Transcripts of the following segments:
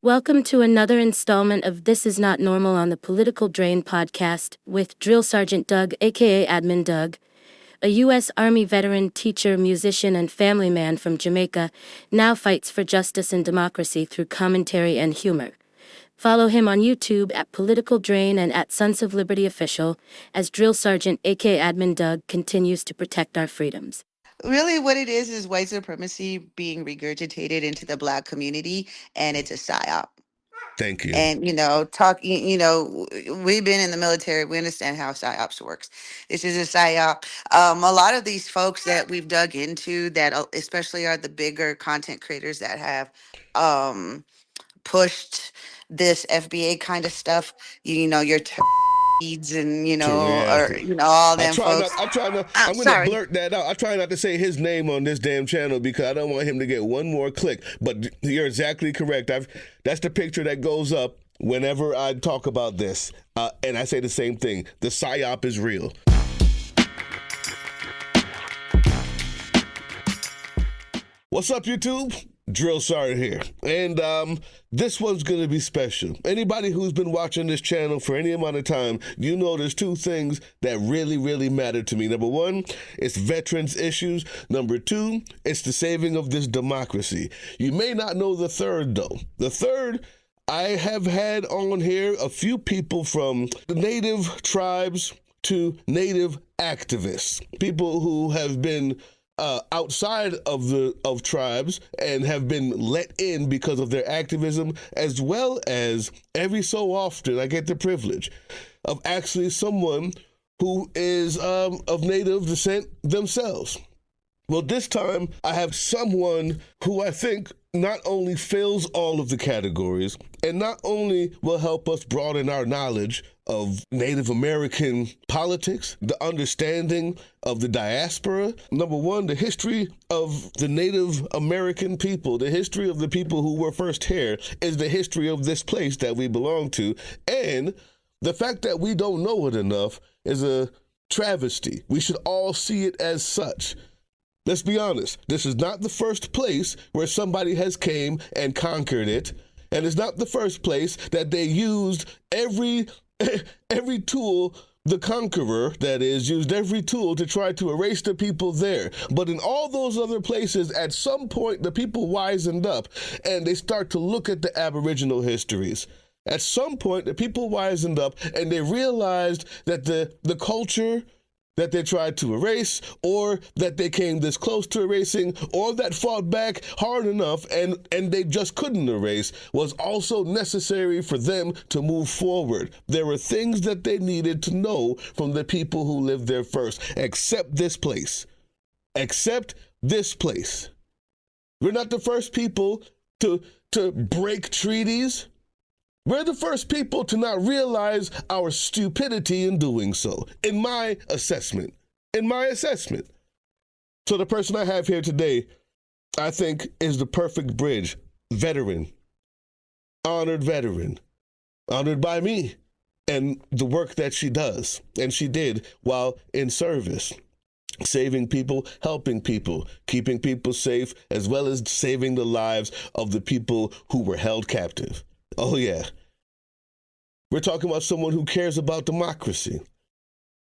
Welcome to another installment of This Is Not Normal on the Political Drain podcast with Drill Sergeant Doug, aka Admin Doug, a U.S. Army veteran, teacher, musician, and family man from Jamaica, now fights for justice and democracy through commentary and humor. Follow him on YouTube at Political Drain and at Sons of Liberty Official as Drill Sergeant, aka Admin Doug, continues to protect our freedoms. Really, what it is white supremacy being regurgitated into the Black community, and it's a psyop. Thank you. And we've been in the military. We understand how psyops works. This is a psyop. A lot of these folks that we've dug into, that especially are the bigger content creators that have pushed this FBA kind of stuff. Your and all them folks. I'm gonna blurt that out. I try not to say his name on this damn channel because I don't want him to get one more click. But you're exactly correct. That's the picture that goes up whenever I talk about this, and I say the same thing. The psyop is real. What's up, YouTube? Drill Sergeant here, and this one's going to be special. Anybody who's been watching this channel for any amount of time, you know there's two things that really matter to me. Number one, it's veterans issues. Number two, it's the saving of this democracy. You may not know the third, though. The third, I have had on here a few people from the native tribes to native activists, people who have been outside of tribes and have been let in because of their activism, as well as every so often I get the privilege of actually someone who is of native descent themselves. Well, this time I have someone who I think not only fills all of the categories and not only will help us broaden our knowledge of Native American politics, the understanding of the diaspora. Number one, the history of the Native American people, the history of the people who were first here is the history of this place that we belong to. And the fact that we don't know it enough is a travesty. We should all see it as such. Let's be honest, this is not the first place where somebody has came and conquered it, and it's not the first place that they used every tool, the conqueror, that is, used every tool to try to erase the people there. But in all those other places, at some point, the people wisened up, and they start to look at the Aboriginal histories. At some point, the people wisened up, and they realized that the culture that they tried to erase, or that they came this close to erasing, or that fought back hard enough and they just couldn't erase, was also necessary for them to move forward. There were things that they needed to know from the people who lived there first. Except this place. Except this place. We're not the first people to break treaties. We're the first people to not realize our stupidity in doing so, in my assessment. So the person I have here today, I think, is the perfect bridge. Veteran, honored by me, and the work that she does, and she did while in service. Saving people, helping people, keeping people safe, as well as saving the lives of the people who were held captive. Oh, yeah. We're talking about someone who cares about democracy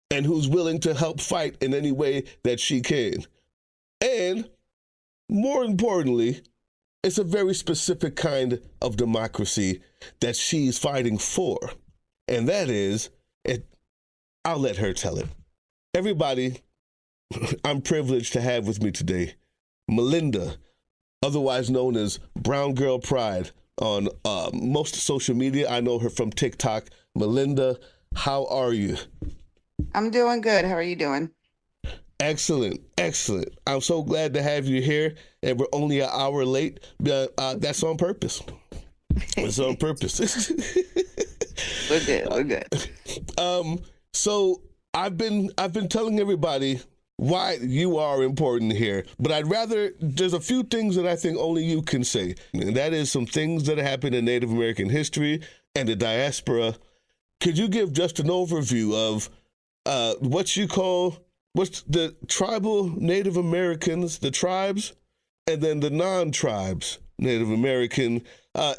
and who's willing to help fight in any way that she can. And more importantly, it's a very specific kind of democracy that she's fighting for. And that is, I'll let her tell it. Everybody, I'm privileged to have with me today, Melinda, otherwise known as BrownGirlPride. On most social media. I know her from TikTok. Melinda, how are you? I'm doing good. How are you doing? Excellent. I'm so glad to have you here, and we're only an hour late. That's on purpose. It's on purpose. We're good. So I've been telling everybody why you are important here, but there's a few things that I think only you can say, and that is some things that happened in Native American history and the diaspora. Could you give just an overview of what's the tribal Native Americans, the tribes, and then the non-tribes Native American,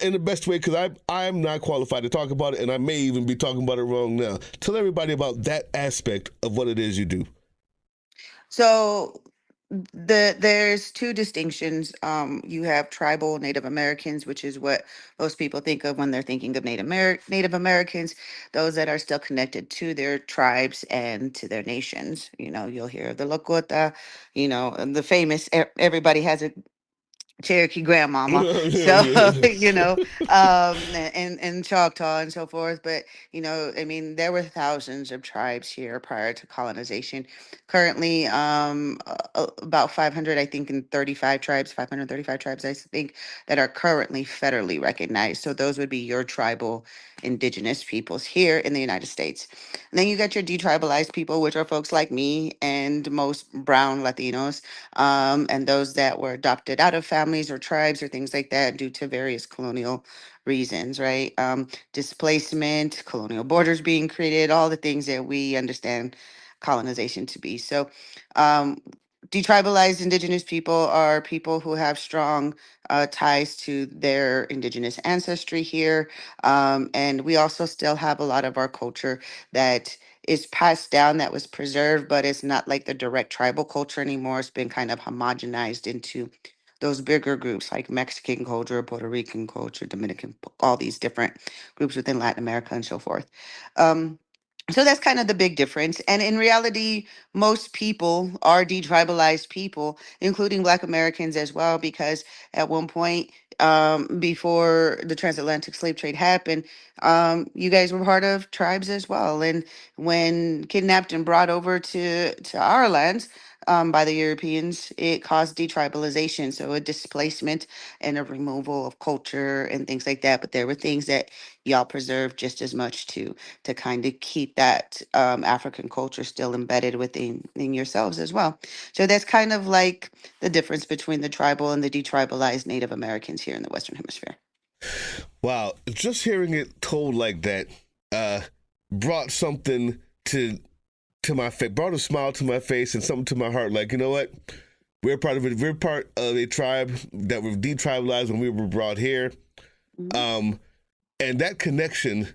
in the best way, because I'm not qualified to talk about it, and I may even be talking about it wrong now. Tell everybody about that aspect of what it is you do. So there's two distinctions. You have tribal Native Americans, which is what most people think of when they're thinking of Native Americans, those that are still connected to their tribes and to their nations. You know, you'll hear of the Lakota, you know, and the famous, everybody has a Cherokee grandmama. So, you know, and Choctaw and so forth. But, you know, I mean, there were thousands of tribes here prior to colonization. Currently, about 500, I think, in 35 tribes, 535 tribes, I think, that are currently federally recognized. So those would be your tribal indigenous peoples here in the United States. And then you got your detribalized people, which are folks like me and most brown Latinos, and those that were adopted out of families or tribes or things like that due to various colonial reasons, right? Displacement, colonial borders being created, all the things that we understand colonization to be. So, detribalized indigenous people are people who have strong ties to their indigenous ancestry here. And we also still have a lot of our culture that is passed down, that was preserved, but it's not like the direct tribal culture anymore. It's been kind of homogenized into those bigger groups like Mexican culture, Puerto Rican culture, Dominican, all these different groups within Latin America and so forth. Um, so that's kind of the big difference. And in reality, most people are detribalized people, including Black Americans as well, because at one point, before the transatlantic slave trade happened, you guys were part of tribes as well. And when kidnapped and brought over to our lands, by the Europeans, it caused detribalization, so a displacement and a removal of culture and things like that. But there were things that y'all preserved just as much too, to kind of keep that African culture still embedded within in yourselves as well. So that's kind of like the difference between the tribal and the detribalized Native Americans here in the Western Hemisphere. Wow, just hearing it told like that uh, brought something to my face, brought a smile to my face and something to my heart. Like, you know what? We're part of it. We're part of a tribe that were detribalized when we were brought here. Um, and that connection,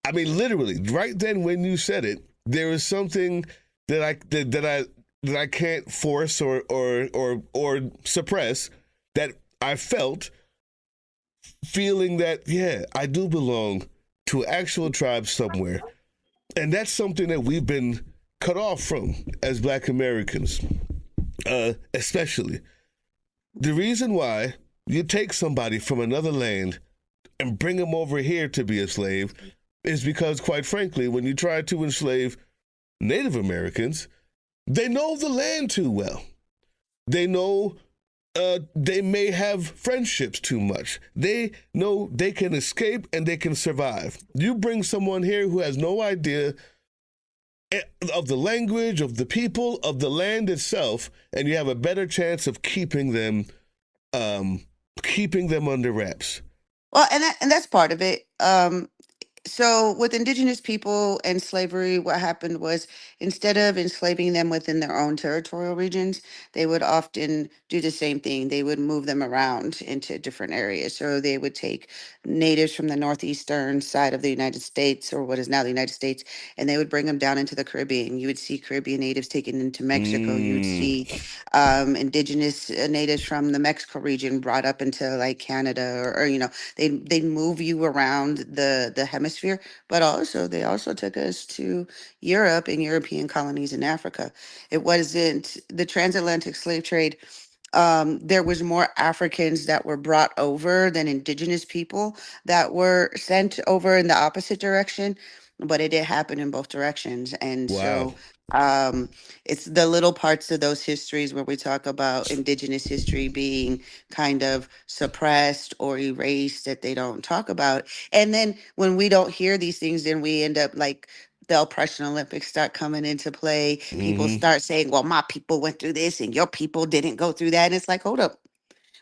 I mean, literally, right then when you said it, there is something that I can't force or suppress, that I felt, feeling that, yeah, I do belong to an actual tribe somewhere. And that's something that we've been cut off from as Black Americans, especially. The reason why you take somebody from another land and bring them over here to be a slave is because, quite frankly, when you try to enslave Native Americans, they know the land too well. They know they may have friendships too much. They know they can escape and they can survive. You bring someone here who has no idea of the language, of the people, of the land itself, and you have a better chance of keeping them under wraps. Well, and that's part of it. So with indigenous people and slavery, what happened was, instead of enslaving them within their own territorial regions, they would often do the same thing. They would move them around into different areas. So they would take natives from the northeastern side of the United States, or what is now the United States, and they would bring them down into the Caribbean. You would see Caribbean natives taken into Mexico. You would see indigenous natives from the Mexico region brought up into like Canada, or you know, they move you around the hemisphere. But also they also took us to Europe and European colonies in Africa. It wasn't the transatlantic slave trade. There was more Africans that were brought over than indigenous people that were sent over in the opposite direction, but it did happen in both directions. And Wow. so it's the little parts of those histories where we talk about indigenous history being kind of suppressed or erased, that they don't talk about. And then when we don't hear these things, then we end up like the oppression Olympics start coming into play. People Mm-hmm. start saying, well, my people went through this and your people didn't go through that. And it's like, hold up.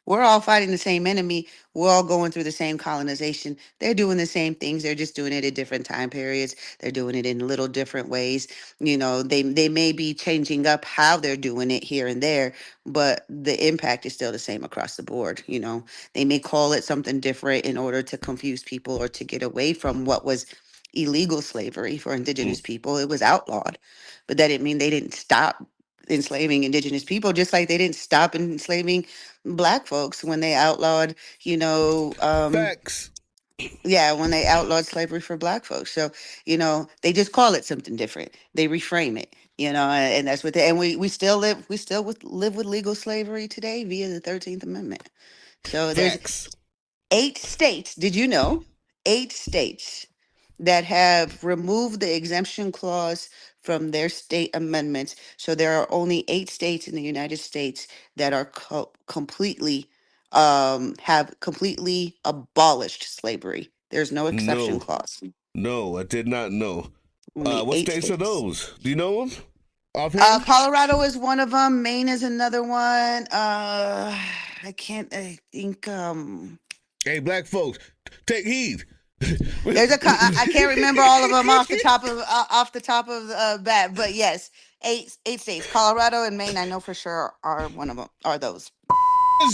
We're all fighting the same enemy. We're all going through the same colonization. They're doing the same things. They're just doing it at different time periods. They're doing it in little different ways. They may be changing up how they're doing it here and there, but the impact is still the same across the board. They may call it something different in order to confuse people or to get away from what was illegal slavery for indigenous people. It was outlawed, but that didn't mean they didn't stop enslaving indigenous people, just like they didn't stop enslaving black folks when they outlawed, Facts. yeah, when they outlawed slavery for black folks. So, they just call it something different. They reframe it, and that's what and we still live with legal slavery today via the 13th Amendment. So there's Facts. 8 states, did you know? 8 states that have removed the exemption clause from their state amendments. So there are only 8 states in the United States that are completely have completely abolished slavery. There's no exception No. clause. No, I did not know. Only What eight states are states. those? Do you know them offhand? Colorado is one of them. Maine is another one. I think Hey, black folks, take heed. I can't remember all of them off the top of the bat, but yes, eight states. Colorado and Maine, I know for sure are one of them. Are those?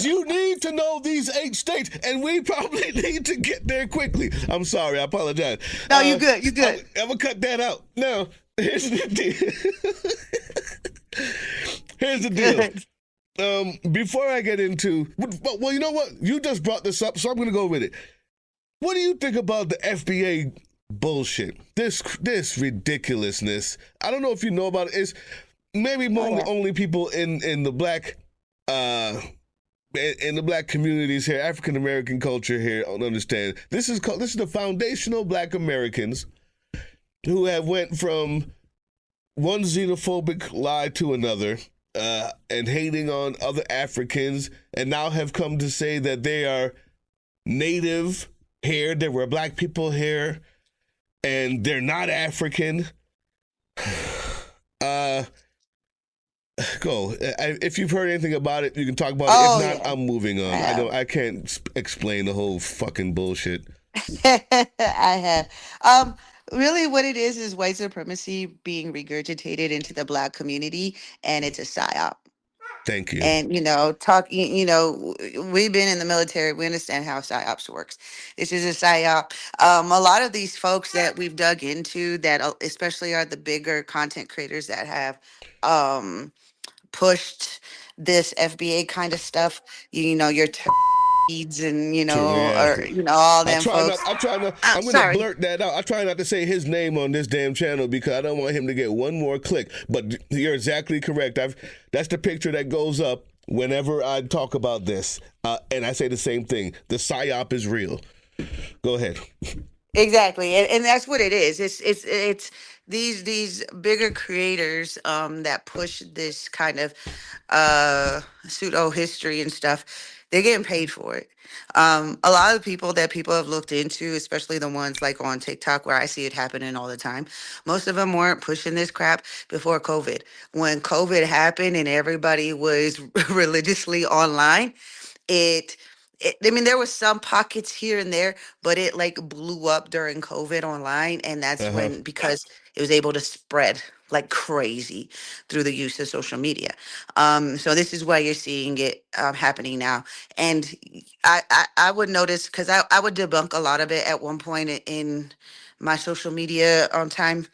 You need to know these 8 states, and we probably need to get there quickly. I'm sorry, I apologize. No, you good. You good. I'm gonna cut that out. Now, here's the deal. Here's the deal. Before I get into, well, you know what? You just brought this up, so I'm gonna go with it. What do you think about the FBA bullshit? This ridiculousness. I don't know if you know about it. It's maybe only people in the black in the black communities here, African American culture here, don't understand. This is the foundational black Americans who have went from one xenophobic lie to another, and hating on other Africans, and now have come to say that they are native here, there were black people here, and they're not African. Go. If you've heard anything about it, you can talk about it. If not, I'm moving on. I can't explain the whole fucking bullshit. I have. Really what it is white supremacy being regurgitated into the black community, and it's a psyop. Thank you. And we've been in the military. We understand how psyops works. This is a psyop. A lot of these folks that we've dug into, that especially are the bigger content creators that have pushed this FBA kind of stuff. Your and all them folks. I'm gonna blurt that out. I try not to say his name on this damn channel because I don't want him to get one more click. But you're exactly correct. That's the picture that goes up whenever I talk about this, and I say the same thing. The psyop is real. Go ahead. Exactly, and that's what it is. It's these bigger creators that push this kind of pseudo history and stuff. They're getting paid for it. A lot of people that people have looked into, especially the ones like on TikTok where I see it happening all the time, most of them weren't pushing this crap before COVID. When COVID happened and everybody was religiously online, I mean, there was some pockets here and there, but it like blew up during COVID online. And that's when, because it was able to spread like crazy through the use of social media. So this is why you're seeing it happening now. And I would notice, because I would debunk a lot of it at one point in my social media time.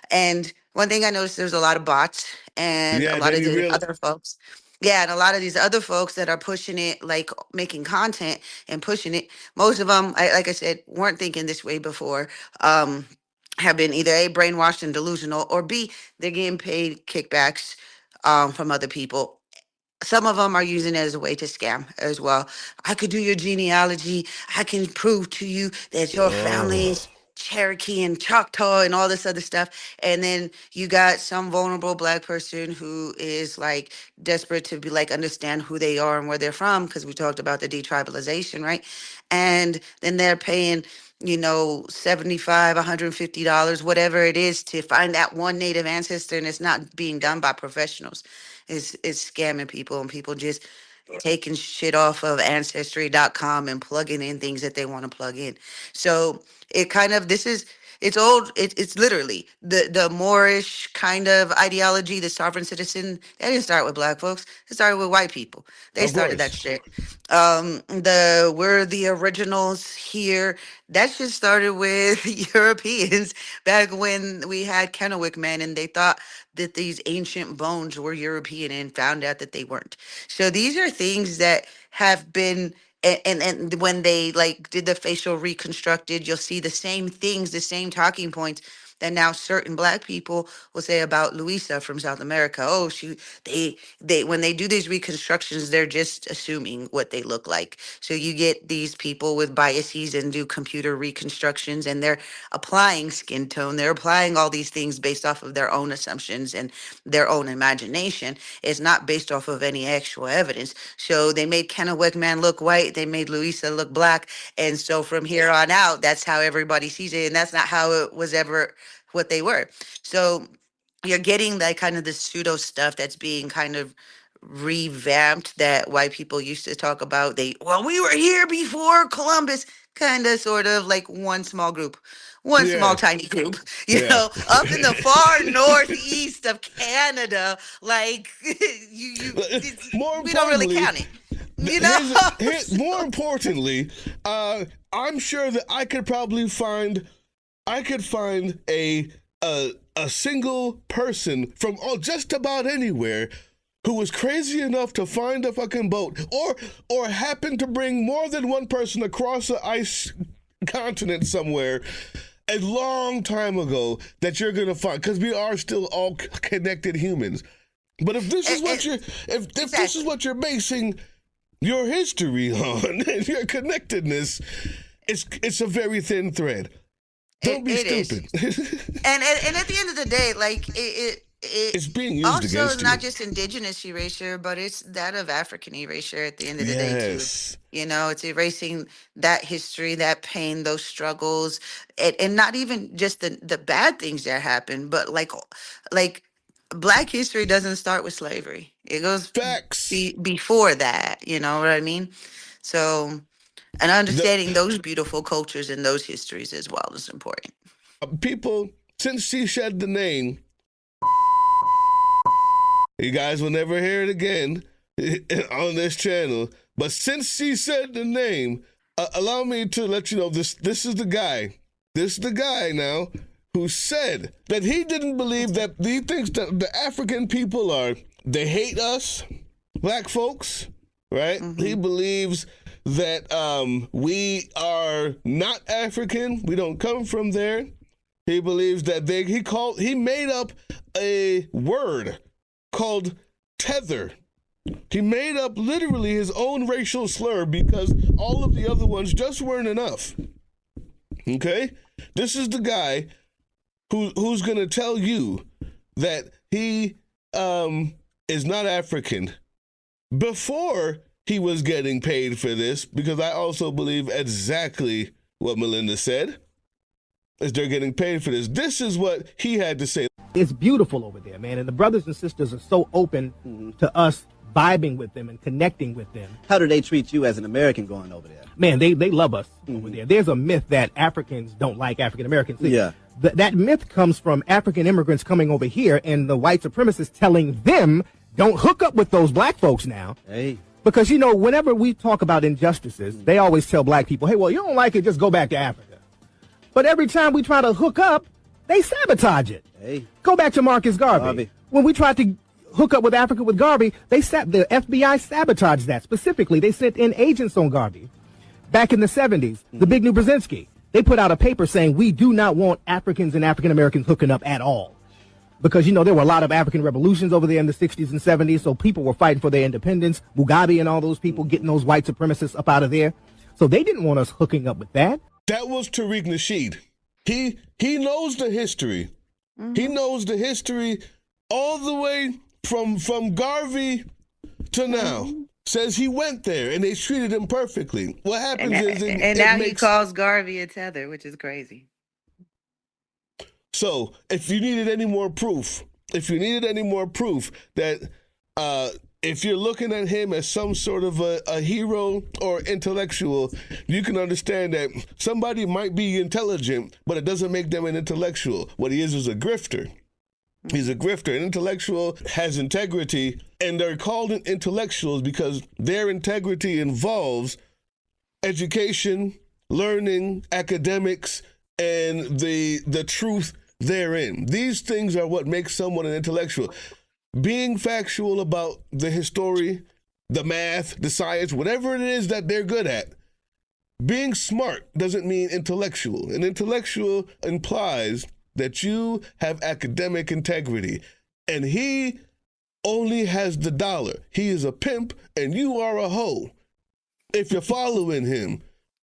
And one thing I noticed, there's a lot of bots and a lot of the other folks. Yeah, and a lot of these other folks that are pushing it, like making content and pushing it, most of them, like I said, weren't thinking this way before. Have been either A, brainwashed and delusional, or B, they're getting paid kickbacks from other people. Some of them are using it as a way to scam as well. I could do your genealogy. I can prove to you that your family is Cherokee and Choctaw and all this other stuff. And then you got some vulnerable black person who is like desperate to be like understand who they are and where they're from, because we talked about the detribalization, right? And then they're paying, $75, $150, whatever it is, to find that one native ancestor, and it's not being done by professionals. Is scamming people, and people just taking shit off of ancestry.com and plugging in things that they want to plug in. So it kind of, it's old. It's literally the Moorish kind of ideology, the sovereign citizen. That didn't start with black folks. It started with white people. They Of started that course. shit. We're the originals here. That shit started with Europeans back when we had Kennewick men, and they thought that these ancient bones were European and found out that they weren't. So these are things that have been, and when they like did the facial reconstructed, you'll see the same things, the same talking points that now certain black people will say about Louisa from South America. Oh, they when they do these reconstructions, they're just assuming what they look like. So you get these people with biases and do computer reconstructions, and they're applying skin tone. They're applying all these things based off of their own assumptions and their own imagination. It's not based off of any actual evidence. So they made Kennewick man look white. They made Louisa look black. And so from here on out, that's how everybody sees it. And that's not how it was ever what they were. So you're getting that kind of the pseudo stuff that's being kind of revamped that white people used to talk about. We were here before Columbus, kind of sort of like one small group, one small Yeah. tiny group, Yeah. up in the far northeast of Canada, like More we don't really importantly, count it. You know? more importantly, I'm sure that I could find a single person from just about anywhere who was crazy enough to find a fucking boat or happen to bring more than one person across the ice continent somewhere a long time ago that you're gonna find, because we are still all connected humans. But if this is what if this is what you're basing your history on and your connectedness, it's a very thin thread. Don't be stupid. And at the end of the day, like it's being used also against you. not just indigenous erasure, but it's that of African erasure at the end of the day too. Yes. It's erasing that history, that pain, those struggles, and not even just the bad things that happen, but like Black history doesn't start with slavery. It goes Facts. before that. You know what I mean? So, and understanding those beautiful cultures and those histories as well is important. People, since she said the name, you guys will never hear it again on this channel. But since she said the name, allow me to let you know this is the guy. This is the guy now who said that he didn't believe that he thinks that the African people they hate us, black folks, right? Mm-hmm. He believes that we are not African. We don't come from there. He believes that he made up a word called tether. He made up literally his own racial slur because all of the other ones just weren't enough. Okay? This is the guy who's going to tell you that he is not African before he was getting paid for this, because I also believe exactly what Melinda said, is they're getting paid for this. This is what he had to say. It's beautiful over there, man, and the brothers and sisters are so open to us vibing with them and connecting with them. How do they treat you as an American going over there? Man, they love us over there. There's a myth that Africans don't like African Americans. Yeah. That myth comes from African immigrants coming over here and the white supremacists telling them, don't hook up with those black folks now. Hey. Because, whenever we talk about injustices, they always tell black people, hey, well, you don't like it, just go back to Africa. But every time we try to hook up, they sabotage it. Hey. Go back to Marcus Garvey. When we tried to hook up with Africa with Garvey, the FBI sabotaged that. Specifically, they sent in agents on Garvey. Back in the 70s, the Big New Brzezinski, they put out a paper saying we do not want Africans and African Americans hooking up at all. Because, there were a lot of African revolutions over there in the 60s and 70s, so people were fighting for their independence. Mugabe and all those people getting those white supremacists up out of there. So they didn't want us hooking up with that. That was Tariq Nasheed. He knows the history. Mm-hmm. He knows the history all the way from Garvey to now. Says he went there and they treated him perfectly. What happens he calls Garvey a tether, which is crazy. So if you needed any more proof that if you're looking at him as some sort of a hero or intellectual, you can understand that somebody might be intelligent, but it doesn't make them an intellectual. What he is a grifter. He's a grifter. An intellectual has integrity, and they're called intellectuals because their integrity involves education, learning, academics, and the truth therein. These things are what makes someone an intellectual. Being factual about the history, the math, the science, whatever it is that they're good at. Being smart doesn't mean intellectual. An intellectual implies that you have academic integrity. And he only has the dollar. He is a pimp and you are a hoe. If you're following him,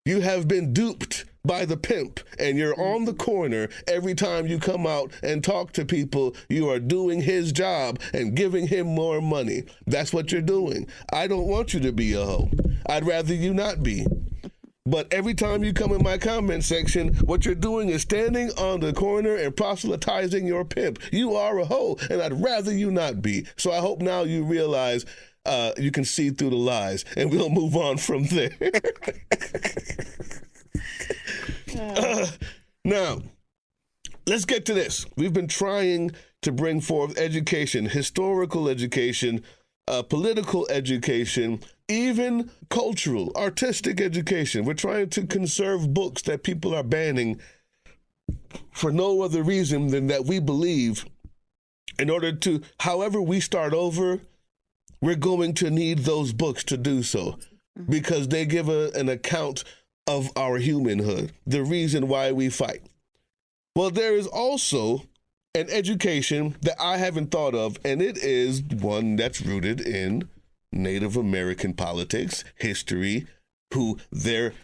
you have been duped by the pimp, and you're on the corner every time you come out and talk to people. You are doing his job and giving him more money. That's what you're doing. I don't want you to be a hoe. I'd rather you not be. But every time you come in my comment section, what you're doing is standing on the corner and proselytizing your pimp. You are a hoe, and I'd rather you not be. So I hope now you realize you can see through the lies, and we'll move on from there. Now, let's get to this. We've been trying to bring forth education, historical education, political education, even cultural, artistic education. We're trying to conserve books that people are banning for no other reason than that we believe in order to, however we start over, we're going to need those books to do so because they give an account of our humanhood, the reason why we fight. Well, there is also an education that I haven't thought of, and it is one that's rooted in Native American politics, history, who their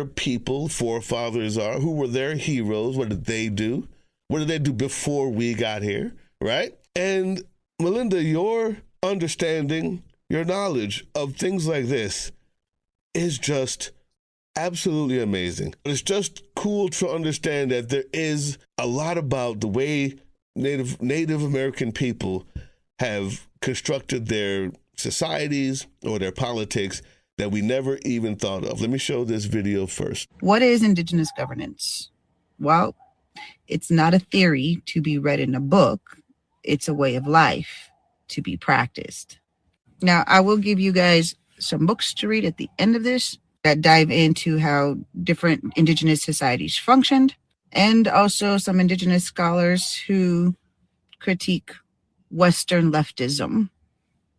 people, forefathers are, who were their heroes, what did they do? What did they do before we got here, right? And Melinda, your understanding, your knowledge of things like this is just absolutely amazing. It's just cool to understand that there is a lot about the way Native American people have constructed their societies or their politics that we never even thought of. Let me show this video first. What is Indigenous governance? Well, it's not a theory to be read in a book. It's a way of life to be practiced. Now, I will give you guys some books to read at the end of this that dive into how different Indigenous societies functioned, and also some Indigenous scholars who critique Western leftism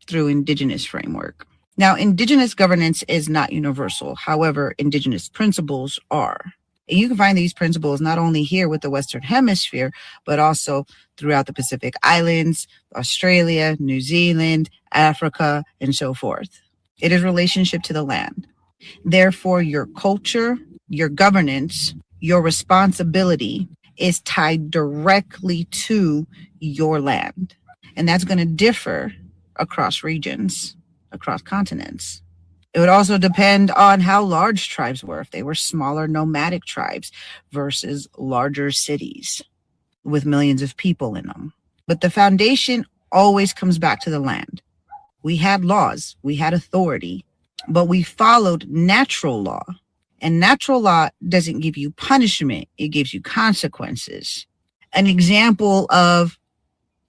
through Indigenous framework. Now, Indigenous governance is not universal. However, Indigenous principles are. And you can find these principles not only here with the Western Hemisphere, but also throughout the Pacific Islands, Australia, New Zealand, Africa, and so forth. It is relationship to the land. Therefore, your culture, your governance, your responsibility is tied directly to your land. And that's going to differ across regions, across continents. It would also depend on how large tribes were, if they were smaller nomadic tribes versus larger cities with millions of people in them. But the foundation always comes back to the land. We had laws, we had authority, but we followed natural law. And natural law doesn't give you punishment, it gives you consequences. An example of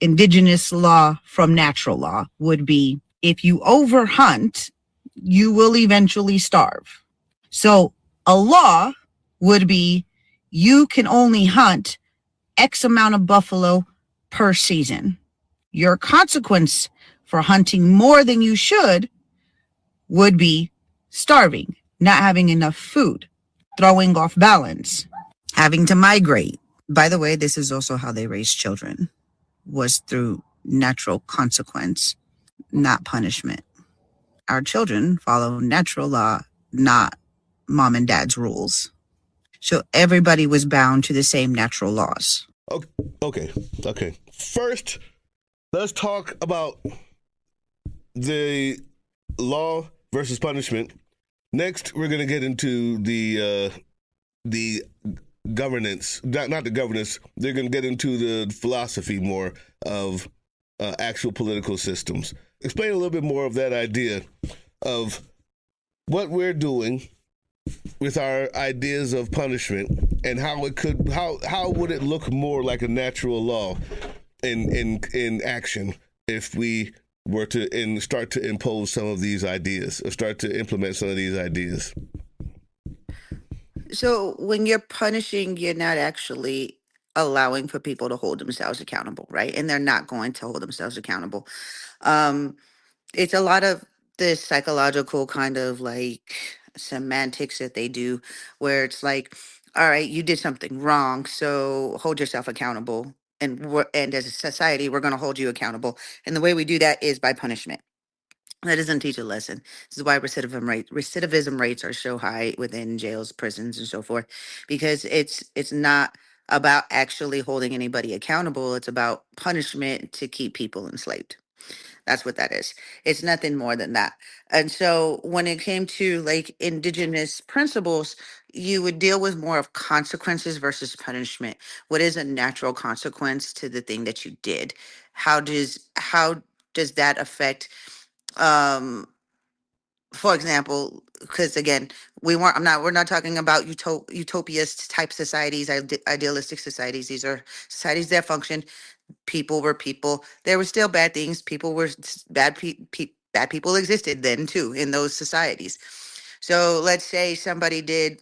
Indigenous law from natural law would be if you overhunt, you will eventually starve. So a law would be you can only hunt X amount of buffalo per season. Your consequence for hunting more than you should would be starving, not having enough food, throwing off balance, having to migrate. By the way, this is also how they raise children, was through natural consequence, not punishment. Our children follow natural law, not mom and dad's rules. So everybody was bound to the same natural laws. Okay. First, let's talk about the law versus punishment. Next, we're going to get into the governance, not the governance. They're going to get into the philosophy more of actual political systems. Explain a little bit more of that idea of what we're doing with our ideas of punishment and how it could how would it look more like a natural law in action if we were to start to impose some of these ideas or start to implement some of these ideas. So when you're punishing, you're not actually allowing for people to hold themselves accountable, right? And they're not going to hold themselves accountable. Um, it's a lot of this psychological kind of like semantics that they do, where it's like, all right, you did something wrong, so hold yourself accountable. And as a society, we're going to hold you accountable. And the way we do that is by punishment. That doesn't teach a lesson. This is why recidivism rates are so high within jails, prisons, and so forth, because it's not about actually holding anybody accountable. It's about punishment to keep people enslaved. That's what that is. It's nothing more than that. And so when it came to like indigenous principles, you would deal with more of consequences versus punishment. What is a natural consequence to the thing that you did? How does that affect um for example, because again, we're not talking about utopias type societies, idealistic societies. These are societies that function. People were people. There were still bad things. People were bad people existed then too in those societies. So let's say somebody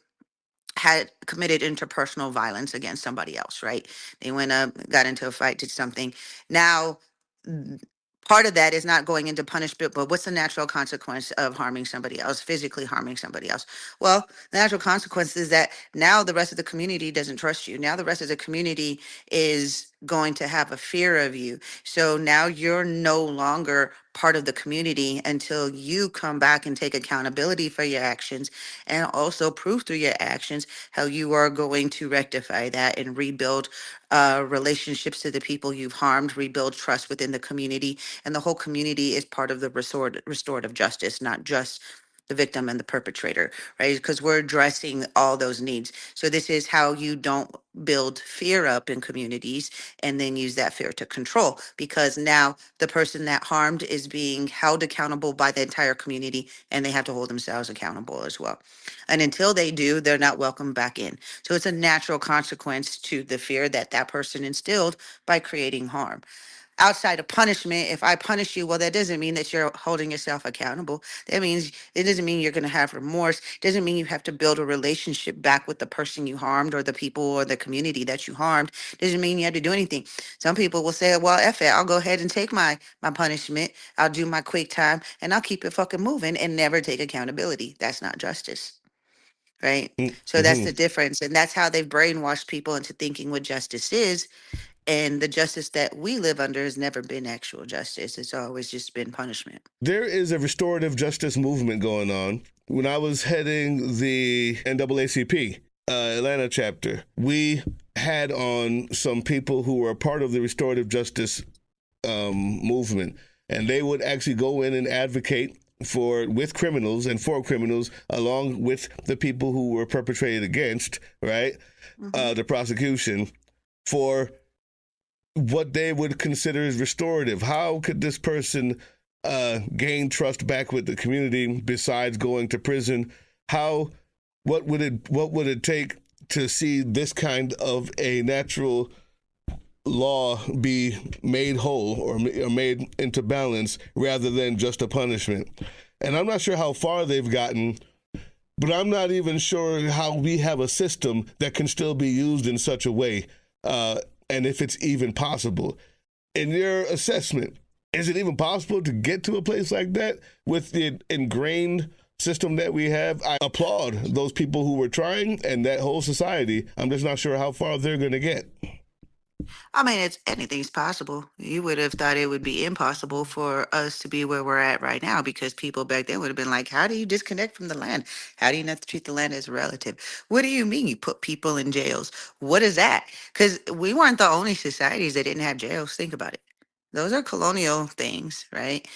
had committed interpersonal violence against somebody else, right? They went up, got into a fight, did something. Now, part of that is not going into punishment, but what's the natural consequence of harming somebody else, physically harming somebody else? Well, the natural consequence is that now the rest of the community doesn't trust you. Now the rest of the community is going to have a fear of you. So now you're no longer part of the community until you come back and take accountability for your actions and also prove through your actions how you are going to rectify that and rebuild relationships to the people you've harmed, rebuild trust within the community. And the whole community is part of the restorative justice, not just the victim and the perpetrator, right? Because we're addressing all those needs. So this is how you don't build fear up in communities and then use that fear to control, because now the person that harmed is being held accountable by the entire community and they have to hold themselves accountable as well. And until they do, they're not welcome back in. So it's a natural consequence to the fear that that person instilled by creating harm. Outside of punishment, if I punish you, well, that doesn't mean that you're holding yourself accountable. That means it doesn't mean you're going to have remorse. It doesn't mean you have to build a relationship back with the person you harmed or the people or the community that you harmed. It doesn't mean you have to do anything. Some people will say, well, F it, I'll go ahead and take my punishment. I'll do my quick time and I'll keep it fucking moving and never take accountability. That's not justice. Right. So that's Mm-hmm. the difference. And that's how they've brainwashed people into thinking what justice is. And the justice that we live under has never been actual justice. It's always just been punishment. There is a restorative justice movement going on. When I was heading the NAACP Atlanta chapter, we had on some people who were a part of the restorative justice movement, and they would actually go in and advocate with criminals and for criminals, along with the people who were perpetrated against, right? The prosecution, for what they would consider as restorative. How could this person gain trust back with the community besides going to prison? What would it take to see this kind of a natural law be made whole or made into balance rather than just a punishment? And I'm not sure how far they've gotten, but I'm not even sure how we have a system that can still be used in such a way, and if it's even possible. In your assessment, is it even possible to get to a place like that with the ingrained system that we have? I applaud those people who were trying and that whole society. I'm just not sure how far they're going to get. I mean, anything's possible. You would have thought it would be impossible for us to be where we're at right now, because people back then would have been like, how do you disconnect from the land? How do you not treat the land as a relative? What do you mean you put people in jails? What is that? Because we weren't the only societies that didn't have jails. Think about it. Those are colonial things, right?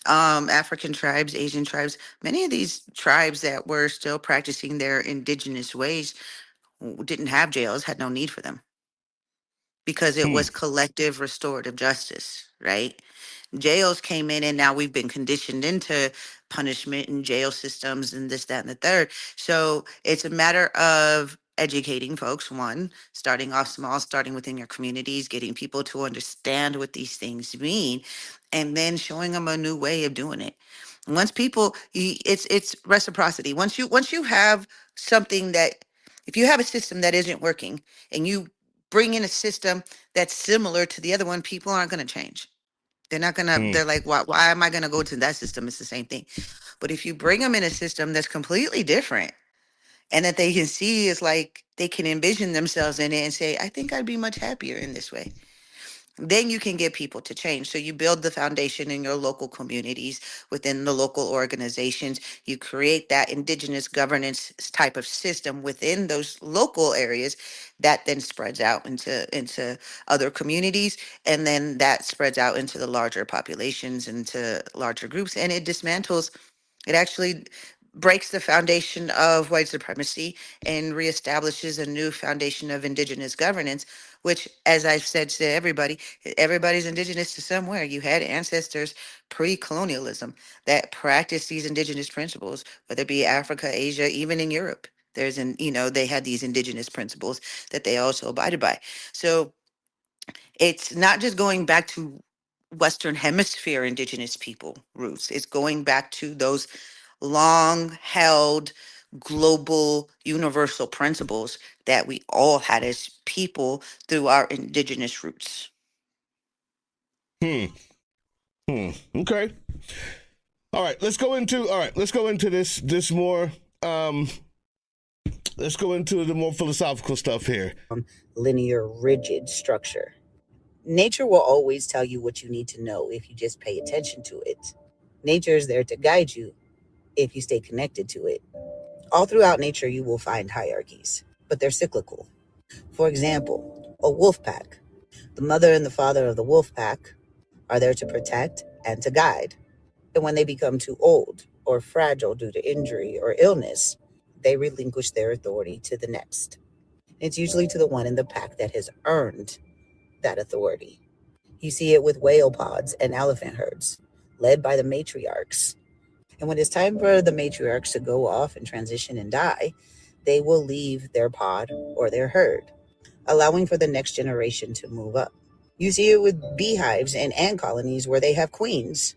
African tribes, Asian tribes, many of these tribes that were still practicing their indigenous ways didn't have jails, had no need for them, because it Hmm. was collective restorative justice, right? Jails came in, and now we've been conditioned into punishment and jail systems and this, that, and the third. So it's a matter of educating folks, one, starting off small, starting within your communities, getting people to understand what these things mean, and then showing them a new way of doing it. Once people, it's reciprocity. Once you have something that, if you have a system that isn't working and you bring in a system that's similar to the other one, people aren't going to change. They're not gonna, Hmm. they're like, why am I gonna go to that system? It's the same thing. But if you bring them in a system that's completely different and that they can see is like they can envision themselves in it and say, I think I'd be much happier in this way, then you can get people to change. So you build the foundation in your local communities, within the local organizations. You create that indigenous governance type of system within those local areas that then spreads out into other communities. And then that spreads out into the larger populations, into larger groups, and it dismantles, it actually breaks the foundation of white supremacy and reestablishes a new foundation of indigenous governance, which, as I've said to everybody, everybody's indigenous to somewhere. You had ancestors pre-colonialism that practiced these indigenous principles, whether it be Africa, Asia, even in Europe. They had these indigenous principles that they also abided by. So it's not just going back to Western Hemisphere indigenous people roots. It's going back to those long held global universal principles that we all had as people through our indigenous roots. Hmm. Hmm. Okay. All right. Let's go into this more. Let's go into the more philosophical stuff here. Linear, rigid structure. Nature will always tell you what you need to know if you just pay attention to it. Nature is there to guide you if you stay connected to it. All throughout nature, you will find hierarchies, but they're cyclical. For example, a wolf pack. The mother and the father of the wolf pack are there to protect and to guide. And when they become too old or fragile due to injury or illness, they relinquish their authority to the next. It's usually to the one in the pack that has earned that authority. You see it with whale pods and elephant herds, led by the matriarchs. And when it's time for the matriarchs to go off and transition and die, they will leave their pod or their herd, allowing for the next generation to move up. You see it with beehives and ant colonies where they have queens,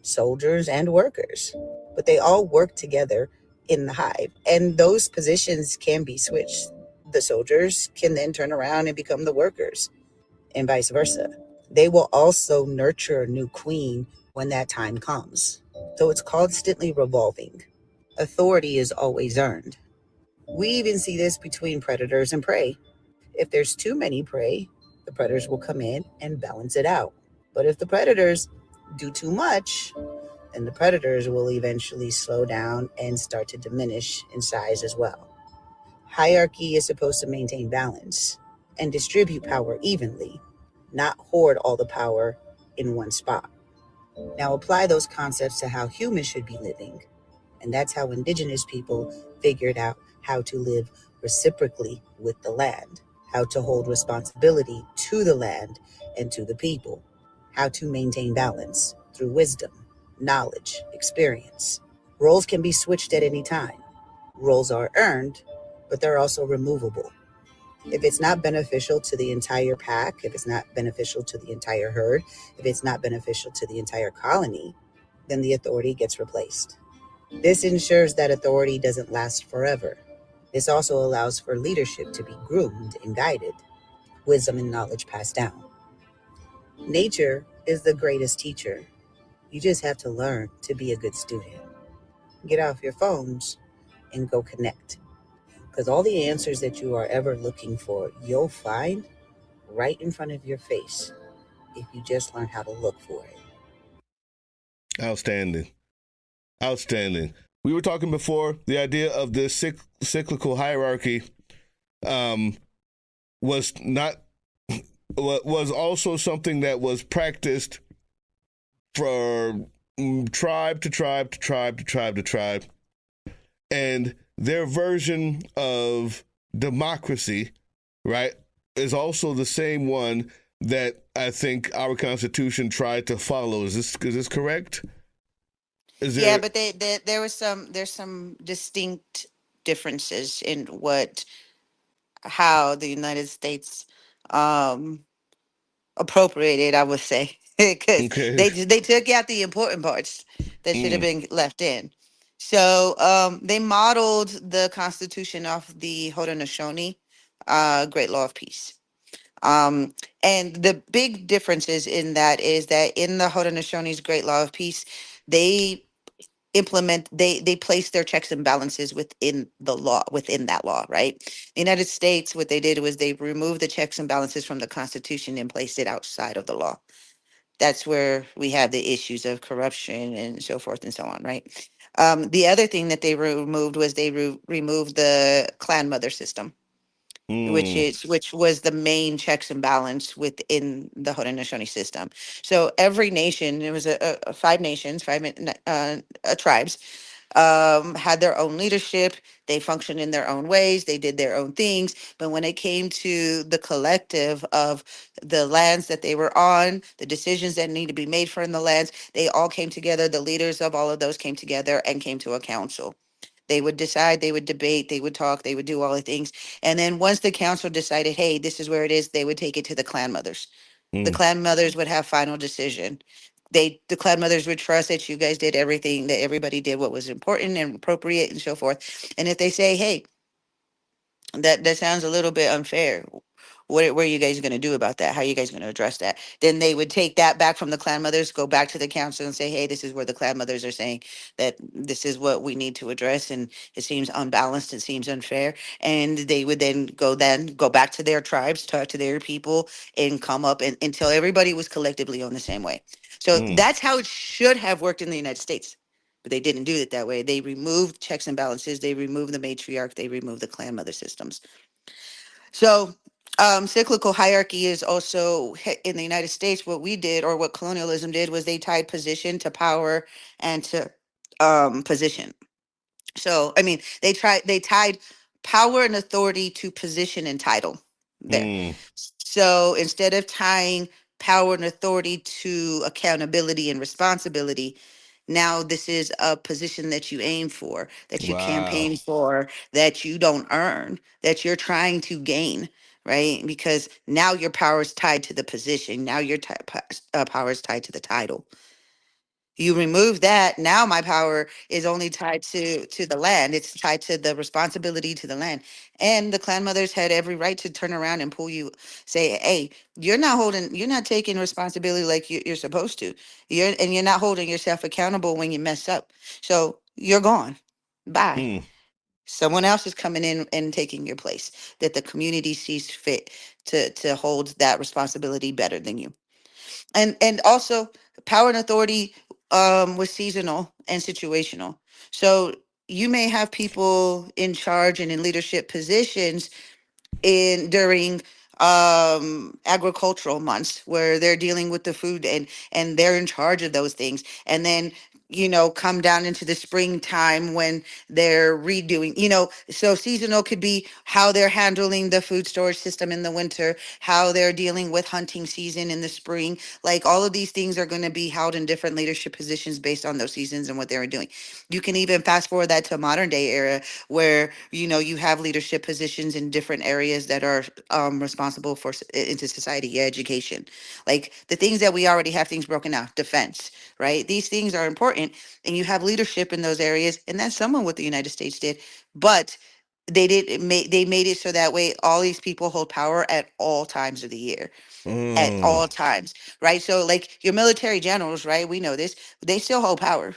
soldiers, and workers, but they all work together in the hive. And those positions can be switched. The soldiers can then turn around and become the workers, and vice versa. They will also nurture a new queen when that time comes. So it's constantly revolving. Authority is always earned. We even see this between predators and prey. If there's too many prey, the predators will come in and balance it out. But if the predators do too much, then the predators will eventually slow down and start to diminish in size as well. Hierarchy is supposed to maintain balance and distribute power evenly, not hoard all the power in one spot. Now apply those concepts to how humans should be living. And that's how indigenous people figured out how to live reciprocally with the land, how to hold responsibility to the land and to the people, how to maintain balance through wisdom, knowledge, experience. Roles can be switched at any time. Roles are earned, but they're also removable. If it's not beneficial to the entire pack, if it's not beneficial to the entire herd, if it's not beneficial to the entire colony, then the authority gets replaced. This ensures that authority doesn't last forever. This also allows for leadership to be groomed and guided, wisdom and knowledge passed down. Nature is the greatest teacher. You just have to learn to be a good student. Get off your phones and go connect. Because all the answers that you are ever looking for, you'll find right in front of your face if you just learn how to look for it. Outstanding. Outstanding. We were talking before, the idea of this cyclical hierarchy was also something that was practiced for tribe to tribe to tribe to tribe to tribe. And their version of democracy, right, is also the same one that I think our Constitution tried to follow. Is this correct? Is Yeah, there? but there's some distinct differences in how the United States um appropriated, I would say, because Okay. they took out the important parts that should have Mm, been left in. So they modeled the Constitution off the Haudenosaunee Great Law of Peace. Um, and the big differences in that is that in the Haudenosaunee's Great Law of Peace, they they place their checks and balances within the law, within that law, right? The United States, what they did was they removed the checks and balances from the Constitution and placed it outside of the law. That's where we have the issues of corruption and so forth and so on, right? The other thing that they removed was they removed the clan mother system, mm, which was the main checks and balance within the Haudenosaunee system. So every nation, it was five nations, tribes, had their own leadership. They functioned in their own ways. They did their own things. But when it came to the collective of the lands that they were on, the decisions that need to be made for in the lands, they all came together. The leaders of all of those came together and came to a council. They would decide, they would debate, they would talk, they would do all the things. And then once the council decided, hey, this is where it is, they would take it to the clan mothers. The mm, clan mothers would have final decision. The clan mothers would trust that you guys did everything, that everybody did what was important and appropriate and so forth. And if they say, hey, that sounds a little bit unfair. What are you guys going to do about that? How are you guys going to address that? Then they would take that back from the clan mothers, go back to the council and say, hey, this is where the clan mothers are saying that this is what we need to address. And it seems unbalanced. It seems unfair. And they would then go back to their tribes, talk to their people and come up until everybody was collectively on the same way. So mm. that's how it should have worked in the United States. But they didn't do it that way. They removed checks and balances. They removed the matriarch. They removed the clan mother systems. So, cyclical hierarchy is also in the United States. What we did, or what colonialism did, was they tied position to power and to position. So, I mean, they tied power and authority to position and title there. Mm, So instead of tying power and authority to accountability and responsibility, now this is a position that you aim for, that you wow. campaign for, that you don't earn, that you're trying to gain, right? Because now your power is tied to the position. Now your power is tied to the title. You remove that, now my power is only tied to the land. It's tied to the responsibility to the land. And the clan mothers had every right to turn around and pull you, say, hey, you're not taking responsibility like you're supposed to. You're not holding yourself accountable when you mess up. So you're gone. Bye. Mm, Someone else is coming in and taking your place, that the community sees fit to hold that responsibility better than you. And also, power and authority was seasonal and situational. So you may have people in charge and in leadership positions in during agricultural months where they're dealing with the food and they're in charge of those things. And then, come down into the springtime when they're redoing, so seasonal could be how they're handling the food storage system in the winter, how they're dealing with hunting season in the spring. Like, all of these things are going to be held in different leadership positions based on those seasons and what they're doing. You can even fast forward that to modern day era where you have leadership positions in different areas that are responsible for into society. Yeah, education, like the things that we already have things broken out, defense, right? These things are important, and you have leadership in those areas, and that's some of what the United States did. But they made it so that way all these people hold power at all times of the year, at mm, all times, right? So like your military generals, right, we know this, they still hold power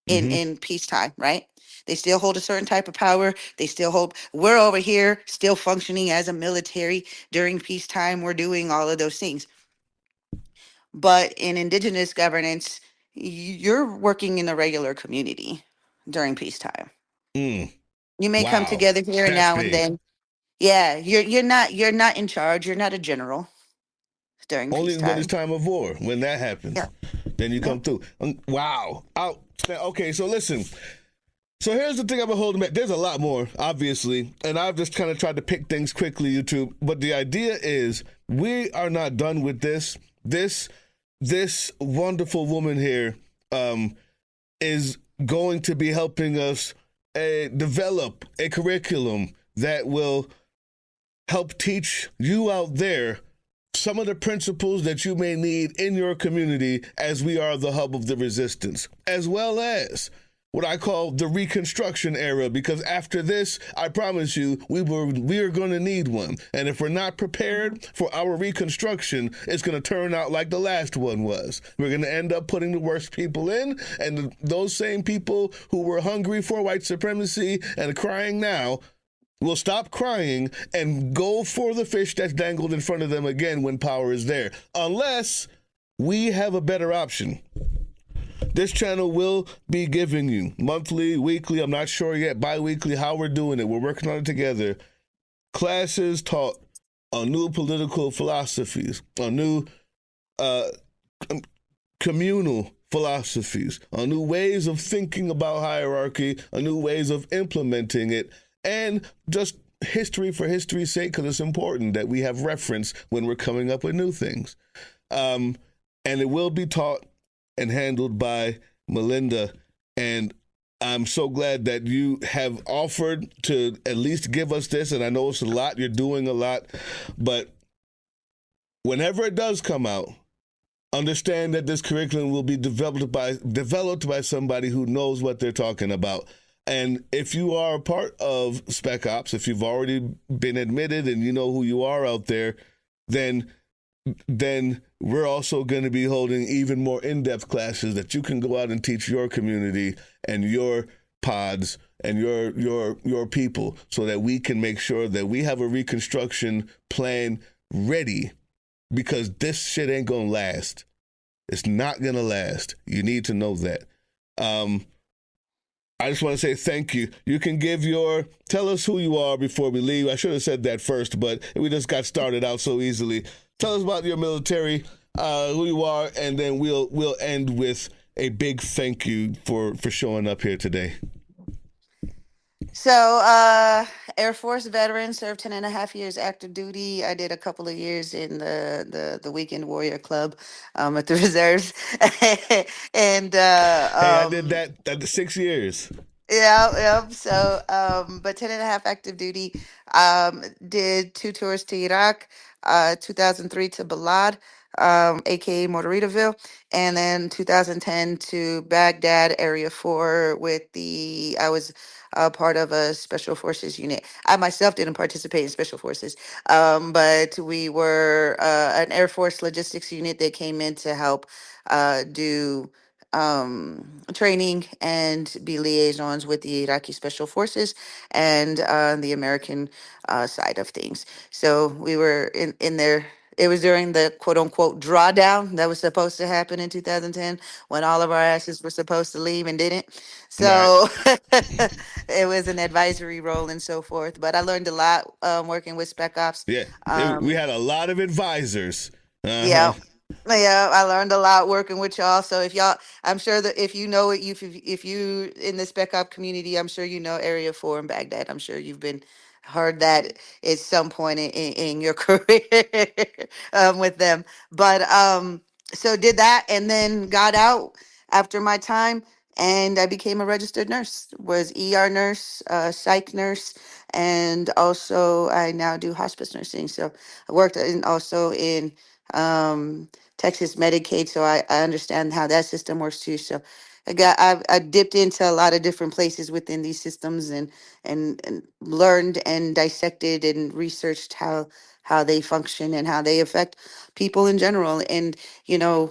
mm-hmm. in peacetime, right? They still hold a certain type of power. They still hold. We're over here still functioning as a military during peacetime. We're doing all of those things. But in indigenous governance, you're working in a regular community during peacetime. Mm. You may come Wow. together here and That's now and big. then. Yeah, you're not in charge. You're not a general during Only when it's peacetime. time of war, when that happens, Yeah. then you Yeah. come through. Wow. Okay, so listen. So here's the thing I've been holding back. There's a lot more, obviously, and I've just kind of tried to pick things quickly, YouTube. But the idea is we are not done with this. This wonderful woman here is going to be helping us develop a curriculum that will help teach you out there some of the principles that you may need in your community, as we are the hub of the resistance, as well as what I call the Reconstruction era, because after this, I promise you, we are going to need one. And if we're not prepared for our Reconstruction, it's going to turn out like the last one was. We're going to end up putting the worst people in, and those same people who were hungry for white supremacy and crying now will stop crying and go for the fish that's dangled in front of them again when power is there, unless we have a better option. This channel will be giving you monthly, weekly, I'm not sure yet, bi-weekly, how we're doing it. We're working on it together. Classes taught on new political philosophies, on new communal philosophies, on new ways of thinking about hierarchy, on new ways of implementing it, and just history for history's sake, because it's important that we have reference when we're coming up with new things. And it will be taught and handled by Melinda. And I'm so glad that you have offered to at least give us this. And I know it's a lot, you're doing a lot, but whenever it does come out, understand that this curriculum will be developed by somebody who knows what they're talking about. And if you are a part of Spec Ops, if you've already been admitted and you know who you are out there, then we're also going to be holding even more in-depth classes that you can go out and teach your community and your pods and your people, so that we can make sure that we have a Reconstruction plan ready, because this shit ain't going to last. It's not going to last. You need to know that. I just want to say thank you. You can tell us who you are before we leave. I should have said that first, but we just got started out so easily. Tell us about your military, who you are, and then we'll end with a big thank you for showing up here today. So, Air Force veteran, served 10 and a half years active duty. I did a couple of years in the Weekend Warrior Club at the reserves. And I did that 6 years. Yeah. So, but 10 and a half active duty. Did 2 tours to Iraq, 2003 to Balad, aka Motoritaville, and then 2010 to Baghdad, Area 4 I was part of a special forces unit. I myself didn't participate in special forces, but we were an Air Force logistics unit that came in to help do training and be liaisons with the Iraqi special forces and the American side of things. So we were in there. It was during the quote unquote drawdown that was supposed to happen in 2010, when all of our asses were supposed to leave and didn't. So it was an advisory role and so forth. But I learned a lot working with Spec Ops. Yeah, we had a lot of advisors. Yeah. Yeah, I learned a lot working with y'all. So I'm sure that if you know it, if you in the Spec Op community, I'm sure you know Area 4 in Baghdad. I'm sure you've heard that at some point in your career with them. But so did that, and then got out after my time, and I became a registered nurse. Was ER nurse, psych nurse, and also I now do hospice nursing. So I worked also in Texas Medicaid, so I understand how that system works too. So I dipped into a lot of different places within these systems, and learned and dissected and researched how they function and how they affect people in general, and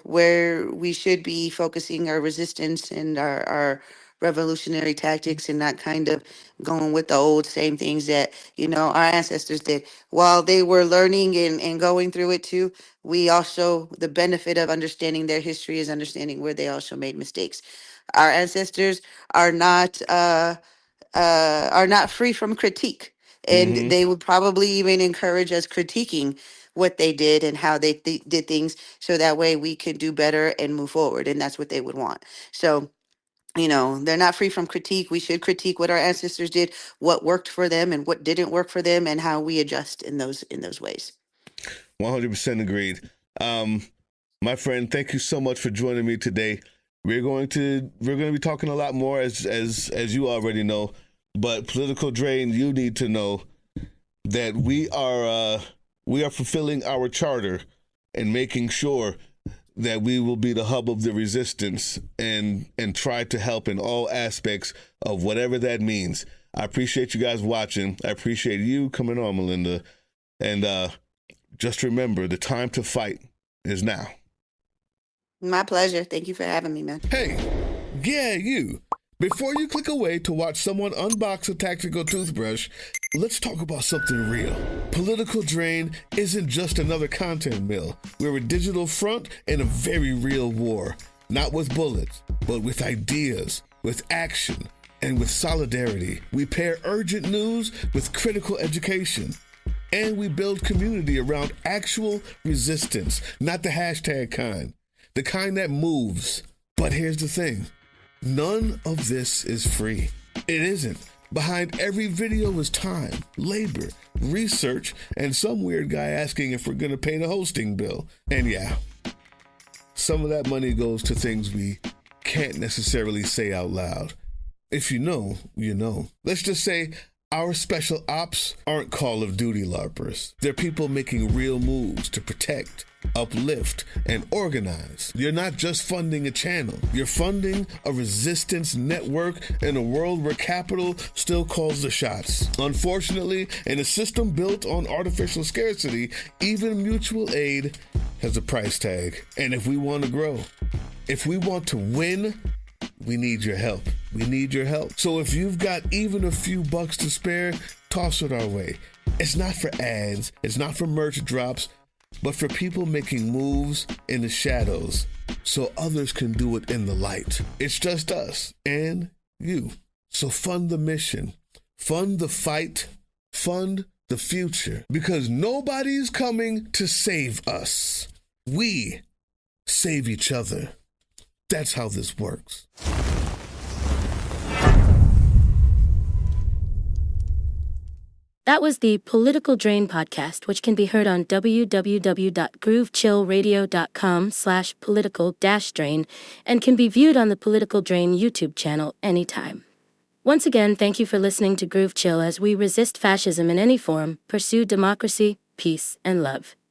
where we should be focusing our resistance and our revolutionary tactics, and not kind of going with the old same things that our ancestors did. While they were learning and going through it too, we also, the benefit of understanding their history is understanding where they also made mistakes. Our ancestors are not free from critique, and they would probably even encourage us critiquing what they did and how they did things, so that way we could do better and move forward, and that's what they would want. So they're not free from critique. We should critique what our ancestors did, what worked for them and what didn't work for them, and how we adjust in those ways. 100% agreed. My friend, thank you so much for joining me today. We're going to be talking a lot more as you already know, but Political Drain, you need to know that we are fulfilling our charter and making sure that we will be the hub of the resistance and try to help in all aspects of whatever that means. I appreciate you guys watching. I appreciate you coming on, Melinda. And just remember, the time to fight is now. My pleasure. Thank you for having me, man. Hey, yeah, you. Before you click away to watch someone unbox a tactical toothbrush, let's talk about something real. Political Drain isn't just another content mill. We're a digital front in a very real war. Not with bullets, but with ideas, with action, and with solidarity. We pair urgent news with critical education. And we build community around actual resistance, not the hashtag kind. The kind that moves. But here's the thing. None of this is free. It isn't. Behind every video is time, labor, research, and some weird guy asking if we're going to pay the hosting bill. And yeah, some of that money goes to things we can't necessarily say out loud. If you know, you know. Let's just say our special ops aren't Call of Duty LARPers. They're people making real moves to protect, uplift, and organize. You're not just funding a channel. You're funding a resistance network in a world where capital still calls the shots. Unfortunately, in a system built on artificial scarcity, even mutual aid has a price tag. And if we want to grow, if we want to win, we need your help. We need your help. So if you've got even a few bucks to spare, toss it our way. It's not for ads. It's not for merch drops, but for people making moves in the shadows so others can do it in the light. It's just us and you. So fund the mission, fund the fight, fund the future, because nobody's coming to save us. We save each other. That's how this works. That was the Political Drain podcast, which can be heard on www.groovechillradio.com/political-drain and can be viewed on the Political Drain YouTube channel anytime. Once again, thank you for listening to Groove Chill as we resist fascism in any form, pursue democracy, peace, and love.